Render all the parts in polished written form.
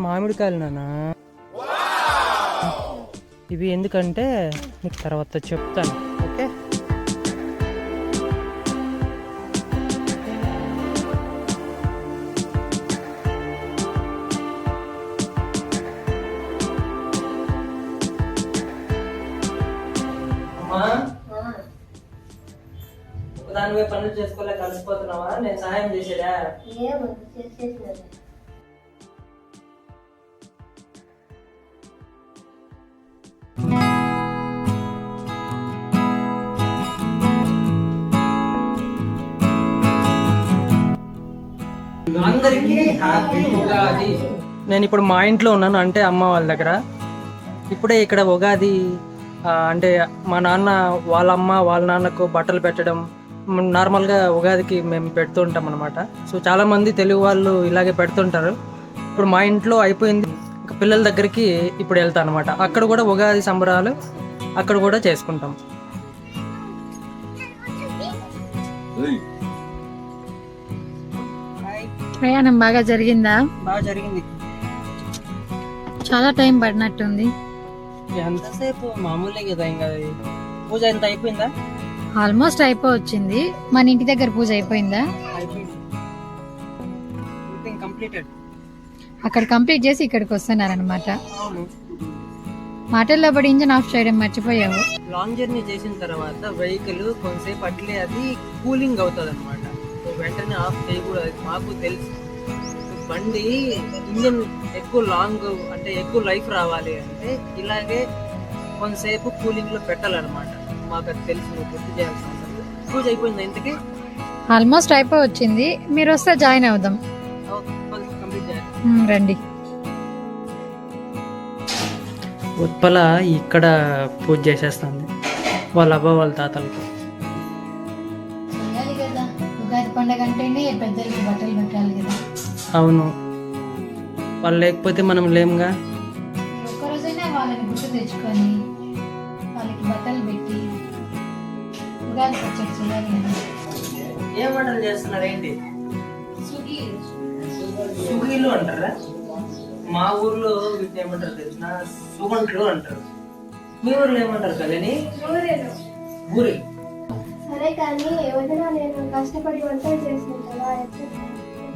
మామిడికాయలు నాన్న. ఇవి ఎందుకంటే నీకు తర్వాత చెప్తాను, ఓకే? ఒకదానివే పనులు చేసుకోలేక కలిసిపోతున్నావా? నేను సహాయం చేసేదా? అందరికీ హ్యాపీ ఉగాది. నేను ఇప్పుడు మా ఇంట్లో ఉన్నాను, అంటే అమ్మ వాళ్ళ దగ్గర. ఇప్పుడే ఇక్కడ ఉగాది అంటే మా నాన్న వాళ్ళ అమ్మ వాళ్ళ నాన్నకు బట్టలు పెట్టడం నార్మల్గా ఉగాదికి మేము పెడుతూ ఉంటాం అనమాట. సో చాలామంది తెలుగు వాళ్ళు ఇలాగే పెడుతుంటారు. ఇప్పుడు మా ఇంట్లో అయిపోయింది, ఇంకా పిల్లల దగ్గరికి ఇప్పుడు వెళ్తాను అనమాట. అక్కడ కూడా ఉగాది సంబరాలు అక్కడ కూడా చేసుకుంటాం. ప్రయాణం బాగా జరిగిందా? బాగా జరిగింది. చాలా టైం పడినట్టుంది. ఎంతసేపు మామూలే కదా. ఇంకా పూజ ఎంత అయిపోయిందా? ఆల్మోస్ట్ అయిపోవచ్చింది. మన ఇంటి దగ్గర పూజ అయిపోయిందా? అక్కడ కంప్లీట్ చేసి ఇక్కడికి వస్తున్నారనమాట. మాటల్లో పడి ఇంజన్ ఆఫ్ చేయడం మర్చిపోయావు. లాంగ్ జర్నీ చేసిన తర్వాత వెహికల్ కొంతసేపు అట్లే అది కూలింగ్ అవుతుంది అనమాట. వెంటనే ఆఫ్ చేయకూడదు, మాకు తెలుసు. బండి ఇంజన్ ఎక్కువ లాంగ్ అంటే ఎక్కువ లైఫ్ రావాలి అంటే ఇలాగే కొంతసేపు కూలింగ్ లో పెట్టాలన్నమాట. మాకు అది తెలుసు, గుర్తు చేయాల్సిన అవసరం. పూజ అయిపోయింది ఇంతకి? ఆల్మోస్ట్ అయిపోవచ్చింది. మీరు వస్తే జాయిన్ అవుదాం. రండి. ఉత్పల ఇక్కడ పూజ చేసేస్తుంది వాళ్ళ అబ్బా వాళ్ళ తాతలకి. ఉగాది పండుగ అంటేనే పెద్దలకి బట్టలు పెట్టాలి కదా. అవును, వాళ్ళు లేకపోతే మనం లేముగా. ఒక్కరోజైనా వాళ్ళని గుర్తు తెచ్చుకొని వాళ్ళకి బట్టలు పెట్టి ఉగాది పచ్చడి చేయాలి కదా. ఏం వంటలు చేస్తున్నారు ఏంటి? సుగీలు అంటారా? మా ఊర్లో వీటిని ఏమంటారు తెలిసిన? సుగంట్లు అంటారు. మీ ఊర్లో ఏమంటారు కదని? ఊరి. సరే కానీ వదిన, నేను కష్టపడి వంటలు చేసాను కదా.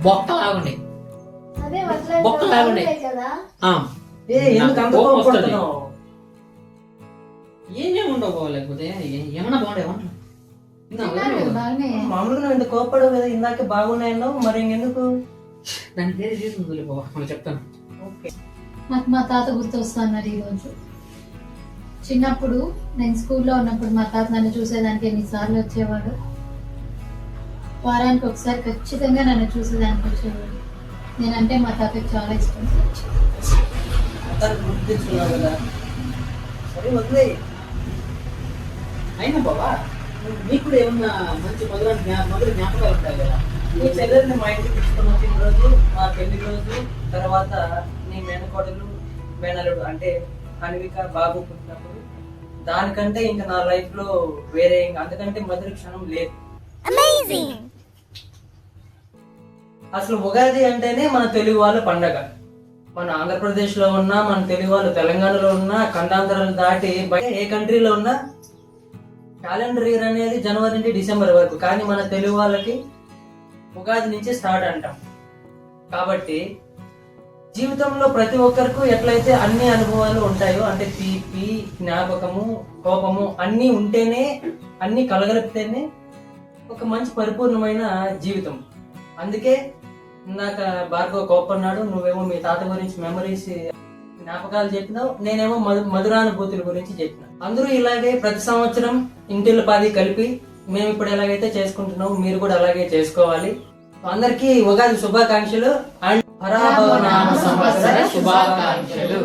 బొక్కలాగుండే అదే బొక్కలాగుండే కదా. ఏం ఉండవు, లేకపోతే ఏమన్నా బాగుండే వంటలు మామూలుగా ఇంత కోపడవు కదా. ఇందాక బాగున్నాయో మరి ఇంకెందుకు? దాని పేరు తీసుకుంది మనం చెప్తాను. నాకు మా తాత గుర్తు వస్తున్నారు ఈరోజు. చిన్నప్పుడు నేను స్కూల్లో ఉన్నప్పుడు మా తాత నన్ను చూసేదానికి ఎన్నిసార్లు వచ్చేవాడు. వారానికి ఒకసారి ఖచ్చితంగా నన్ను చూసేదానికి వచ్చేవాడు. నేనంటే మా తాతకి చాలా ఇష్టం. అయినా బాబా, మీకు కూడా ఏమన్నా మంచి మొదలు జ్ఞాపకాలు ఉంటాయి కదా. నీ చెల్లెల్ని మా ఇంటికి తీసుకొని వచ్చిన రోజు, మా పెళ్లి రోజు, తర్వాత నీ మేనకోడలు మేనలుడు అంటే అన్విక బాబు పుట్టినప్పుడు, దానికంటే ఇంకా నా లైఫ్ లో వేరే అంతకంటే మధుర క్షణం లేదు. అసలు ఉగాది అంటేనే మన తెలుగు వాళ్ళ పండగ. మన ఆంధ్రప్రదేశ్ లో ఉన్నా, మన తెలుగు వాళ్ళు తెలంగాణలో ఉన్నా, ఖండాంతరాలు దాటి ఏ కంట్రీలో ఉన్నా క్యాలెండర్ ఇయర్ అనేది జనవరి నుండి డిసెంబర్ వరకు. కానీ మన తెలుగు వాళ్ళకి ఉగాది నుంచి స్టార్ట్ అంటాం. కాబట్టి జీవితంలో ప్రతి ఒక్కరికి ఎట్లయితే అన్ని అనుభవాలు ఉంటాయో, అంటే తీపి, జ్ఞాపకము, కోపము అన్నీ ఉంటేనే, అన్ని కలగలిపితేనే ఒక మంచి పరిపూర్ణమైన జీవితం. అందుకే ఇందాక భార్గవ కోపన్నాడు, నువ్వేమో మీ తాత గురించి మెమరీస్ జ్ఞాపకాలు చెప్పినావు, నేనేమో మధురానుభూతుల గురించి చెప్పిన. అందరూ ఇలాగే ప్రతి సంవత్సరం ఇంటిల పాది కలిపి మేము ఇప్పుడు ఎలాగైతే చేసుకుంటున్నాం, మీరు కూడా అలాగే చేసుకోవాలి. అందరికీ ఉగాది శుభాకాంక్షలు అండ్ పరాభవ నామ సంవత్సర శుభాకాంక్షలు.